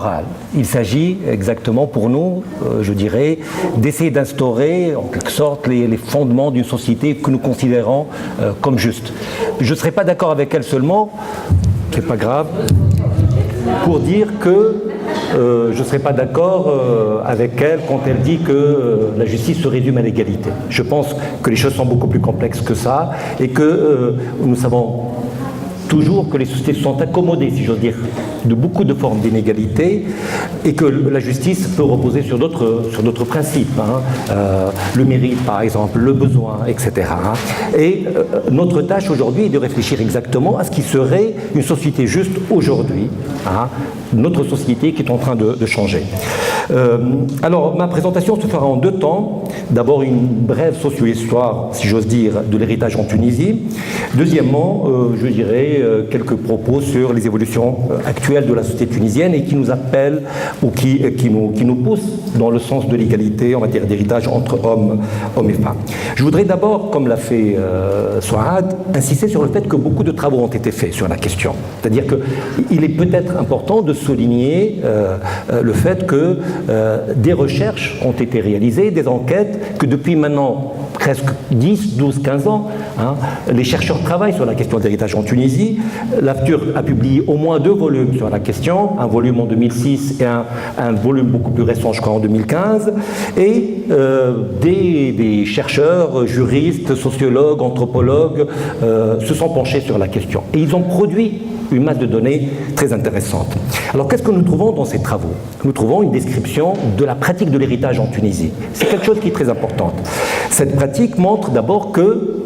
morale. Il s'agit exactement pour nous, je dirais, d'essayer d'instaurer en quelque sorte les fondements d'une société que nous considérons comme juste. Je ne serai pas d'accord avec elle seulement, c'est pas grave, pour dire que je ne serai pas d'accord avec elle quand elle dit que la justice se résume à l'égalité. Je pense que les choses sont beaucoup plus complexes que ça et que nous savons toujours que les sociétés se sont accommodées, si j'ose dire, de beaucoup de formes d'inégalité et que la justice peut reposer sur d'autres principes, le mérite par exemple, le besoin, etc. Et notre tâche aujourd'hui est de réfléchir exactement à ce qui serait une société juste aujourd'hui, notre société qui est en train de changer. Alors ma présentation se fera en deux temps. D'abord une brève socio-histoire, si j'ose dire, de l'héritage en Tunisie. Deuxièmement, je dirais quelques propos sur les évolutions actuelles de la société tunisienne et qui nous appellent ou qui nous poussent dans le sens de l'égalité en matière d'héritage entre hommes et femmes. Je voudrais d'abord, comme l'a fait Souad, insister sur le fait que beaucoup de travaux ont été faits sur la question. C'est-à-dire qu'il est peut-être important de souligner le fait que des recherches ont été réalisées, des enquêtes, que depuis maintenant presque 10, 12, 15 ans, les chercheurs travaillent sur la question de l'héritage en Tunisie. L'AFTUR a publié au moins 2 volumes sur la question, un volume en 2006 et un volume beaucoup plus récent, je crois, en 2015. Et des chercheurs, juristes, sociologues, anthropologues se sont penchés sur la question. Et ils ont produit une masse de données très intéressante. Alors qu'est-ce que nous trouvons dans ces travaux? Nous trouvons une description de la pratique de l'héritage en Tunisie. C'est quelque chose qui est très important. Cette pratique montre d'abord que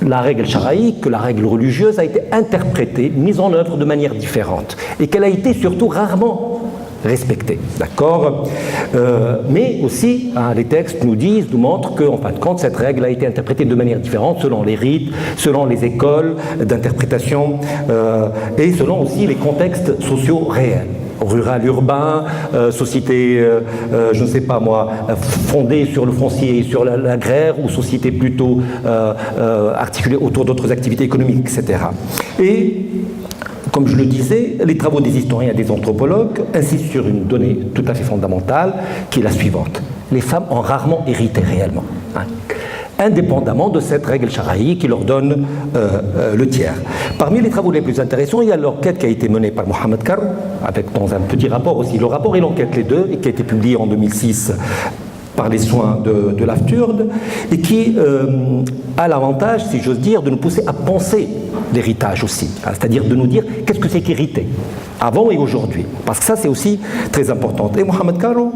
la règle charaïque, que la règle religieuse a été interprétée, mise en œuvre de manière différente et qu'elle a été surtout rarement respectée, d'accord, mais aussi les textes nous montrent qu'en fin de compte cette règle a été interprétée de manière différente selon les rites, selon les écoles d'interprétation et selon aussi les contextes sociaux réels. Rural, urbain, société, je ne sais pas moi, fondée sur le foncier et sur l'agraire, ou société plutôt articulée autour d'autres activités économiques, etc. Et comme je le disais, les travaux des historiens et des anthropologues insistent sur une donnée tout à fait fondamentale, qui est la suivante. Les femmes ont rarement hérité réellement, indépendamment de cette règle charaïque qui leur donne le tiers. Parmi les travaux les plus intéressants, il y a l'enquête qui a été menée par Mohamed Karr, avec dans un petit rapport aussi, le rapport et l'enquête les deux, et qui a été publié en 2006 par les soins de l'AFTUR, et qui a l'avantage, si j'ose dire, de nous pousser à penser l'héritage aussi, c'est-à-dire de nous dire qu'est-ce que c'est qu'hériter, avant et aujourd'hui, parce que ça c'est aussi très important. Et Mohamed Karo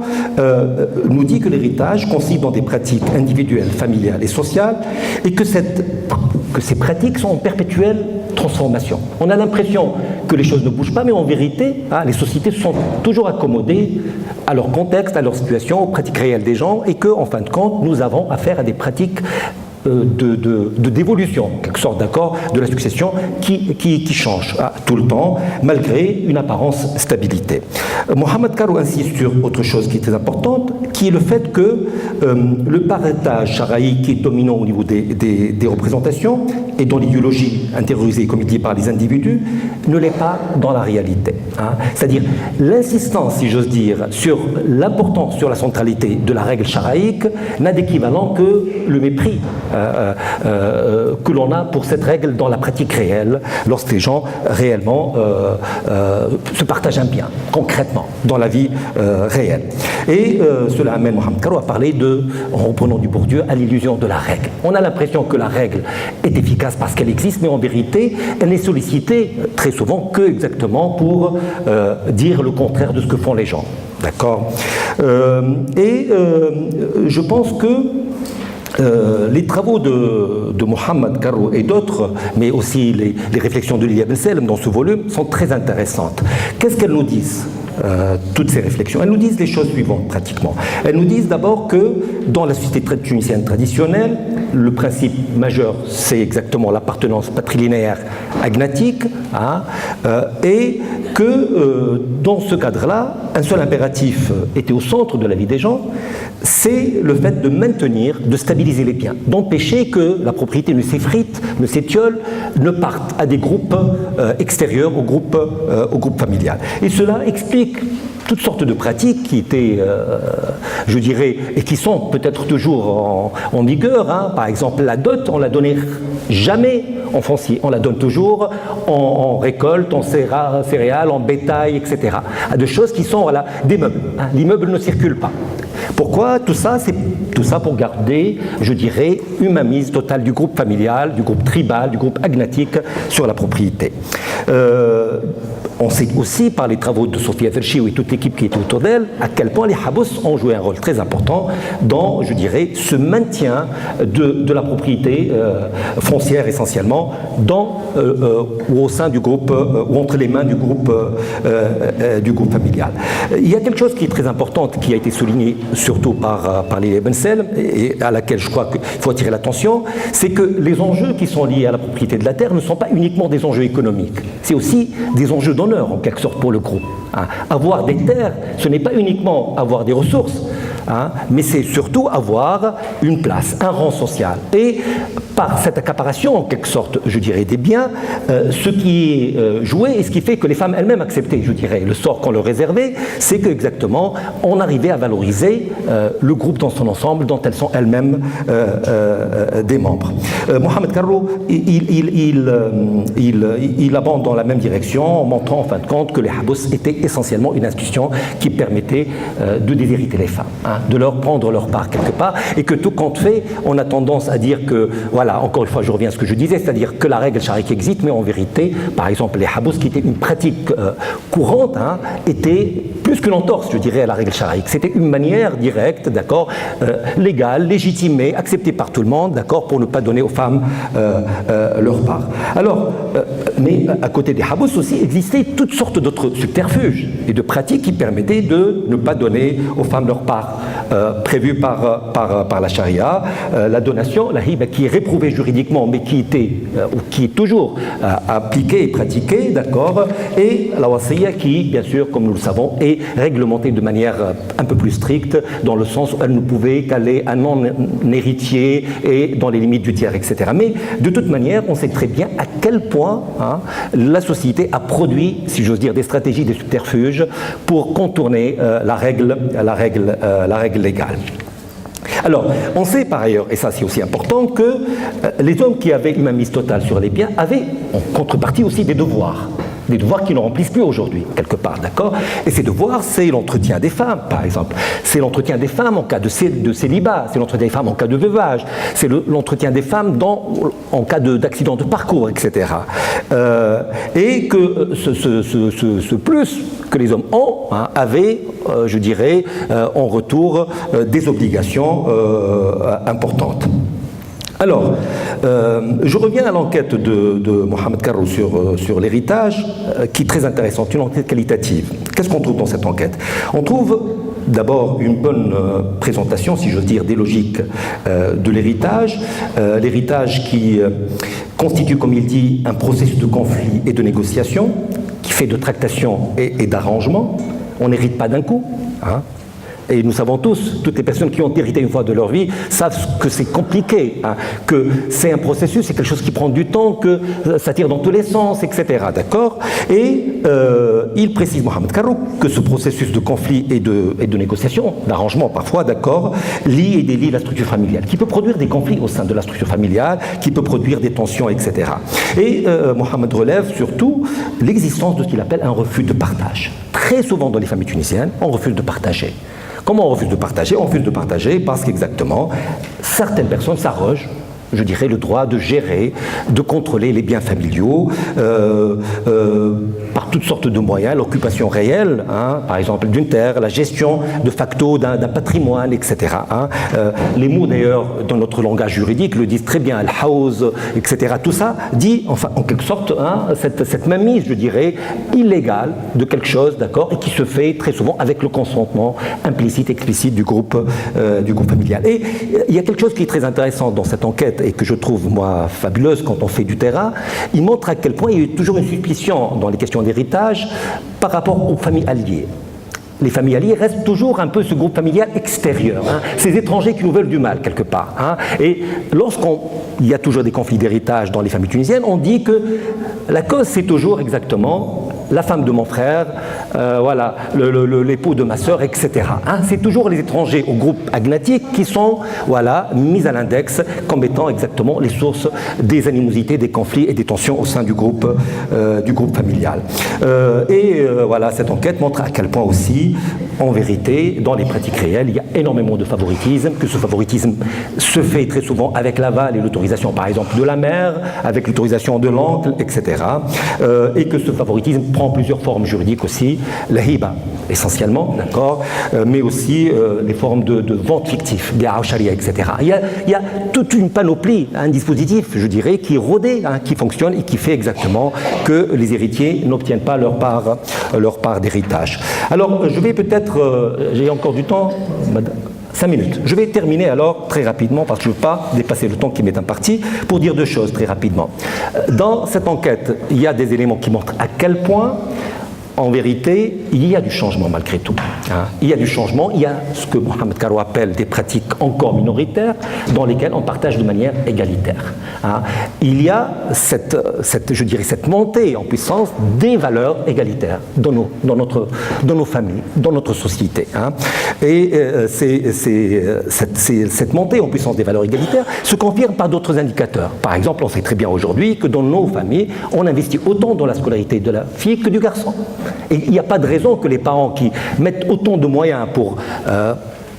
nous dit que l'héritage consiste dans des pratiques individuelles, familiales et sociales, et que ces pratiques sont en perpétuelle transformation. On a l'impression que les choses ne bougent pas, mais en vérité, les sociétés se sont toujours accommodées à leur contexte, à leur situation, aux pratiques réelles des gens, et qu'en fin de compte, nous avons affaire à des pratiques de dévolution, en quelque sorte, d'accord, de la succession qui change tout le temps, malgré une apparence stabilité. Mohamed Karo insiste sur autre chose qui est très importante, qui est le fait que le parentage charaïque qui est dominant au niveau des représentations et dans l'idéologie intériorisée, comme il dit, par les individus, ne l'est pas dans la réalité. C'est-à-dire l'insistance, si j'ose dire, sur l'importance, sur la centralité de la règle charaïque n'a d'équivalent que le mépris que l'on a pour cette règle dans la pratique réelle, lorsque les gens réellement se partagent un bien, concrètement, dans la vie réelle. Et cela amène Mohamed Karo à parler en reprenant du Bourdieu, à l'illusion de la règle. On a l'impression que la règle est efficace parce qu'elle existe, mais en vérité, elle n'est sollicitée très souvent que exactement pour dire le contraire de ce que font les gens. D'accord ? Je pense que les travaux de Mohamed Karo et d'autres, mais aussi les réflexions de Lilia Ben Selem dans ce volume, sont très intéressantes. Qu'est-ce qu'elles nous disent, toutes ces réflexions? Elles nous disent les choses suivantes, pratiquement. Elles nous disent d'abord que dans la société tunisienne traditionnelle, le principe majeur, c'est exactement l'appartenance patrilinéaire agnatique, et que dans ce cadre-là, un seul impératif était au centre de la vie des gens, c'est le fait de maintenir, de stabiliser les biens, d'empêcher que la propriété ne s'effrite, ne s'étiole, ne parte à des groupes extérieurs au groupe familial. Et cela explique toutes sortes de pratiques qui étaient, je dirais, et qui sont peut-être toujours en vigueur. Hein. Par exemple, la dot, on ne la donnait jamais en foncier, on la donne toujours en récolte, en céréales, en bétail, etc. De choses qui sont voilà, des meubles. Hein. L'immeuble ne circule pas. Pourquoi tout ça? C'est tout ça pour garder, je dirais, une mainmise totale du groupe familial, du groupe tribal, du groupe agnatique sur la propriété. On sait aussi par les travaux de Sophia Verchi et toute l'équipe qui était autour d'elle à quel point les habous ont joué un rôle très important dans, je dirais, ce maintien de la propriété foncière essentiellement ou au sein du groupe ou entre les mains du groupe familial. Il y a quelque chose qui est très important qui a été souligné surtout par les Ibn Selm et à laquelle je crois qu'il faut attirer l'attention, c'est que les enjeux qui sont liés à la propriété de la terre ne sont pas uniquement des enjeux économiques, c'est aussi des enjeux d'honneur en quelque sorte pour le groupe. Hein. Avoir des terres, ce n'est pas uniquement avoir des ressources, hein, mais c'est surtout avoir une place, un rang social. Et par cette accaparation, en quelque sorte, je dirais, des biens, ce qui est joué et ce qui fait que les femmes elles-mêmes acceptaient, je dirais, le sort qu'on leur réservait, c'est qu'exactement, on arrivait à valoriser le groupe dans son ensemble, dont elles sont elles-mêmes des membres. Mohamed Carro, il abonde dans la même direction en montrant en fin de compte que les habous étaient essentiellement une institution qui permettait de déshériter les femmes, hein, de leur prendre leur part quelque part, et que tout compte fait, on a tendance à dire que, voilà, encore une fois, je reviens à ce que je disais, c'est-à-dire que la règle charia existe, mais en vérité, par exemple, les habous, qui était une pratique courante, hein, était plus qu'une entorse, je dirais, à la règle charia. C'était une manière directe, d'accord, légale, légitimée, acceptée par tout le monde, d'accord, pour ne pas donner aux femmes leur part. Alors, mais à côté des habous aussi existaient toutes sortes d'autres subterfuges et de pratiques qui permettaient de ne pas donner aux femmes leur part prévue par la charia. La donation, la hiba, qui est réprouvée juridiquement, mais qui était ou qui est toujours appliquée et pratiquée, d'accord, et la wasiya qui, bien sûr, comme nous le savons, est réglementée de manière un peu plus stricte, dans le sens où elle ne pouvait qu'aller à non-héritier et dans les limites du tiers, etc. Mais de toute manière, on sait très bien à quel point hein, la société a produit, si j'ose dire, des stratégies, des subterfuges pour contourner la règle légale. Alors, on sait par ailleurs, et ça c'est aussi important, que les hommes qui avaient une mainmise totale sur les biens avaient en contrepartie aussi des devoirs qui ne remplissent plus aujourd'hui, quelque part, d'accord? Et ces devoirs, c'est l'entretien des femmes, par exemple. C'est l'entretien des femmes en cas de célibat, c'est l'entretien des femmes en cas de veuvage, c'est l'entretien des femmes en cas d'accident de parcours, etc. Et que ce plus que les hommes ont hein, avait, je dirais, en retour des obligations importantes. Alors, je reviens à l'enquête de Mohamed Carro sur l'héritage, qui est très intéressante, une enquête qualitative. Qu'est-ce qu'on trouve dans cette enquête? On trouve d'abord une bonne présentation, si j'ose dire, des logiques de l'héritage. L'héritage qui constitue, comme il dit, un processus de conflit et de négociation, qui fait de tractation et d'arrangement. On n'hérite pas d'un coup, hein. Et nous savons tous, toutes les personnes qui ont hérité une fois de leur vie savent que c'est compliqué, hein, que c'est un processus, c'est quelque chose qui prend du temps, que ça tire dans tous les sens, etc. D'accord? Et il précise, Mohamed Carro, que ce processus de conflit et de négociation, d'arrangement parfois, d'accord, lie et délie la structure familiale, qui peut produire des conflits au sein de la structure familiale, qui peut produire des tensions, etc. Et Mohamed relève surtout l'existence de ce qu'il appelle un refus de partage. Très souvent dans les familles tunisiennes, on refuse de partager. Comment on refuse de partager? On refuse de partager parce qu'exactement, certaines personnes s'arrogent, je dirais, le droit de gérer, de contrôler les biens familiaux par toutes sortes de moyens, l'occupation réelle, hein, par exemple d'une terre, la gestion de facto d'un patrimoine, etc. Hein. Les mots d'ailleurs dans notre langage juridique le disent très bien, al-hawz, etc. Tout ça dit, enfin, en quelque sorte, hein, cette mainmise, je dirais, illégale de quelque chose, d'accord, et qui se fait très souvent avec le consentement implicite, explicite du groupe familial. Et il y a quelque chose qui est très intéressant dans cette enquête, et que je trouve, moi, fabuleuse quand on fait du terrain, il montre à quel point il y a toujours une suspicion dans les questions d'héritage par rapport aux familles alliées. Les familles alliées restent toujours un peu ce groupe familial extérieur, hein, ces étrangers qui nous veulent du mal quelque part. Hein. Et lorsqu'il y a toujours des conflits d'héritage dans les familles tunisiennes, on dit que la cause c'est toujours exactement la femme de mon frère, voilà, l'époux de ma sœur, etc. Hein. C'est toujours les étrangers au groupe agnatique qui sont voilà, mis à l'index comme étant exactement les sources des animosités, des conflits et des tensions au sein du groupe familial. Voilà, cette enquête montre à quel point aussi, en vérité, dans les pratiques réelles, il y a énormément de favoritisme, que ce favoritisme se fait très souvent avec l'aval et l'autorisation, par exemple, de la mère, avec l'autorisation de l'oncle, etc. Et que ce favoritisme prend plusieurs formes juridiques aussi, la hiba essentiellement, d'accord, mais aussi les formes de vente fictive, des sharia, etc. Il y a toute une panoplie, un dispositif, je dirais, qui est rodé, hein, qui fonctionne et qui fait exactement que les héritiers n'obtiennent pas leur part d'héritage. Alors, je vais peut-être, j'ai encore du temps, madame. 5 minutes. Je vais terminer alors très rapidement parce que je ne veux pas dépasser le temps qui m'est imparti pour dire deux choses très rapidement. Dans cette enquête, il y a des éléments qui montrent à quel point, en vérité, il y a du changement malgré tout. Hein. Il y a du changement, il y a ce que Mohamed Caro appelle des pratiques encore minoritaires dans lesquelles on partage de manière égalitaire. Hein. Il y a cette montée en puissance des valeurs égalitaires dans nos familles, dans notre société. Hein. Et cette montée en puissance des valeurs égalitaires se confirme par d'autres indicateurs. Par exemple, on sait très bien aujourd'hui que dans nos familles, on investit autant dans la scolarité de la fille que du garçon. Et il n'y a pas de raison que les parents qui mettent autant de moyens pour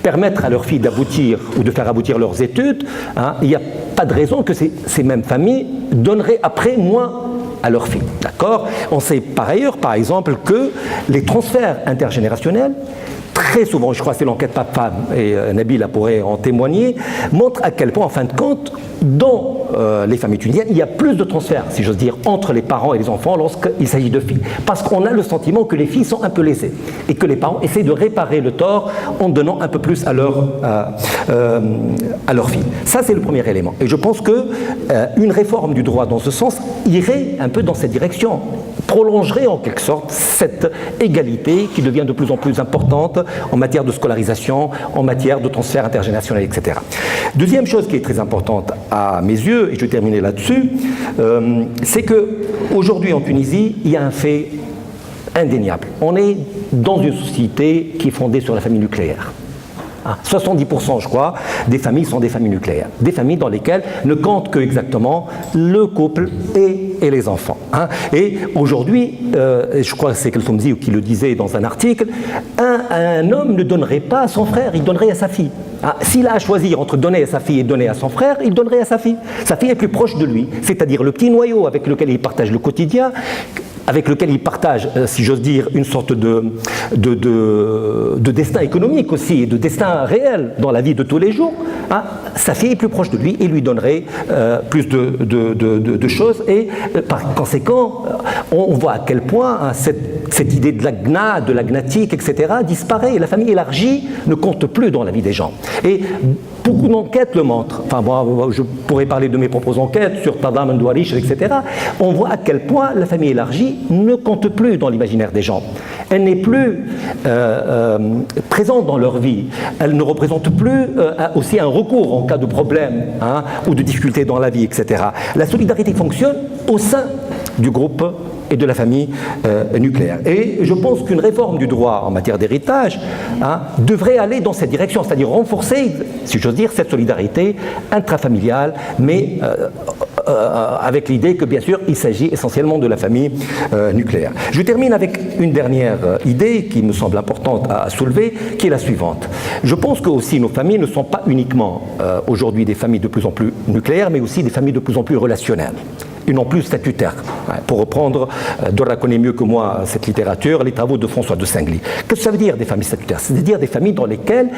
permettre à leurs filles d'aboutir ou de faire aboutir leurs études, hein, il n'y a pas de raison que ces mêmes familles donneraient après moins à leurs filles. D'accord ? On sait par ailleurs, par exemple, que les transferts intergénérationnels, très souvent, je crois que c'est l'enquête Pape-Femme, et Nabila pourrait en témoigner, montrent à quel point, en fin de compte, dans les familles tunisiennes, il y a plus de transferts, si j'ose dire, entre les parents et les enfants lorsqu'il s'agit de filles. Parce qu'on a le sentiment que les filles sont un peu lésées et que les parents essaient de réparer le tort en donnant un peu plus à leurs filles. Ça, c'est le premier élément. Et je pense qu'une réforme du droit dans ce sens irait un peu dans cette direction, prolongerait en quelque sorte cette égalité qui devient de plus en plus importante en matière de scolarisation, en matière de transfert intergénérationnel, etc. Deuxième chose qui est très importante à mes yeux, et je vais terminer là-dessus, c'est qu'aujourd'hui en Tunisie, il y a un fait indéniable. On est dans une société qui est fondée sur la famille nucléaire. 70%, je crois, des familles sont des familles nucléaires. Des familles dans lesquelles ne compte que exactement le couple et les enfants. Hein. Et aujourd'hui, je crois que c'est Kelsom Ziou qui le disait dans un article, un homme ne donnerait pas à son frère, il donnerait à sa fille. S'il a à choisir entre donner à sa fille et donner à son frère, il donnerait à sa fille. Sa fille est plus proche de lui, c'est-à-dire le petit noyau avec lequel il partage le quotidien, avec lequel il partage, si j'ose dire, une sorte de destin économique aussi, et de destin réel dans la vie de tous les jours, hein, sa fille est plus proche de lui et lui donnerait plus de choses. Et par conséquent, on voit à quel point hein, cette idée de la gna, de la gnatique, etc., disparaît. Et la famille élargie ne compte plus dans la vie des gens. Et beaucoup d'enquêtes le montrent. Enfin, moi, je pourrais parler de mes propres enquêtes sur Tadam, Ndouarish, etc. On voit à quel point la famille élargie ne compte plus dans l'imaginaire des gens. Elle n'est plus présente dans leur vie. Elle ne représente plus aussi un recours en cas de problème hein, ou de difficulté dans la vie, etc. La solidarité fonctionne au sein du groupe et de la famille nucléaire. Et je pense qu'une réforme du droit en matière d'héritage hein, devrait aller dans cette direction, c'est-à-dire renforcer, si j'ose dire, cette solidarité intrafamiliale, mais avec l'idée que, bien sûr, il s'agit essentiellement de la famille nucléaire. Je termine avec une dernière idée qui me semble importante à soulever, qui est la suivante. Je pense que aussi nos familles ne sont pas uniquement aujourd'hui des familles de plus en plus nucléaires, mais aussi des familles de plus en plus relationnelles et non plus statutaires. Pour reprendre, Dora connaît mieux que moi cette littérature, les travaux de François de Singly. Qu'est-ce que ça veut dire des familles statutaires? C'est-à-dire des familles dans lesquelles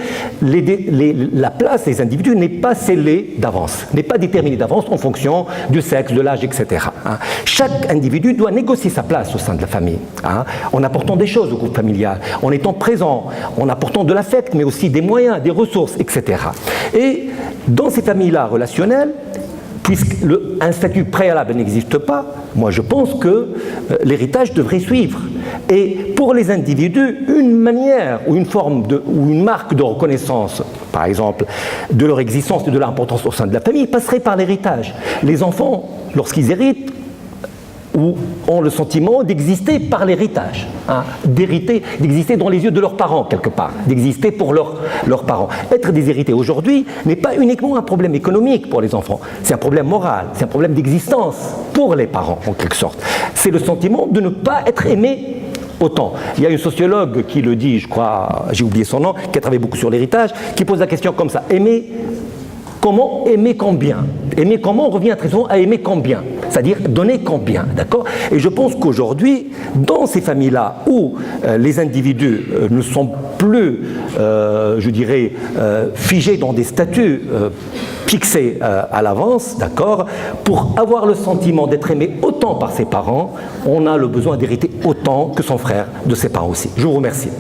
la place des individus n'est pas scellée d'avance, n'est pas déterminée d'avance en fonction du sexe, de l'âge, etc. Chaque individu doit négocier sa place au sein de la famille, en apportant des choses au groupe familial, en étant présent, en apportant de l'affect, mais aussi des moyens, des ressources, etc. Et dans ces familles-là relationnelles, puisqu'un statut préalable n'existe pas, moi je pense que l'héritage devrait suivre. Et pour les individus, une manière ou une forme ou une marque de reconnaissance, par exemple, de leur existence et de leur importance au sein de la famille, passerait par l'héritage. Les enfants, lorsqu'ils héritent, ont le sentiment d'exister par l'héritage, hein, d'exister dans les yeux de leurs parents quelque part, d'exister pour leurs parents. Être déshérité aujourd'hui n'est pas uniquement un problème économique pour les enfants, c'est un problème moral, c'est un problème d'existence pour les parents en quelque sorte. C'est le sentiment de ne pas être aimé autant. Il y a une sociologue qui le dit, je crois, j'ai oublié son nom, qui a travaillé beaucoup sur l'héritage, qui pose la question comme ça, comment aimer combien? Aimer comment, on revient très souvent à aimer combien, c'est-à-dire donner combien, d'accord? Et je pense qu'aujourd'hui, dans ces familles-là où les individus ne sont plus, je dirais, figés dans des statuts fixés à l'avance, d'accord? Pour avoir le sentiment d'être aimé autant par ses parents, on a le besoin d'hériter autant que son frère de ses parents aussi. Je vous remercie.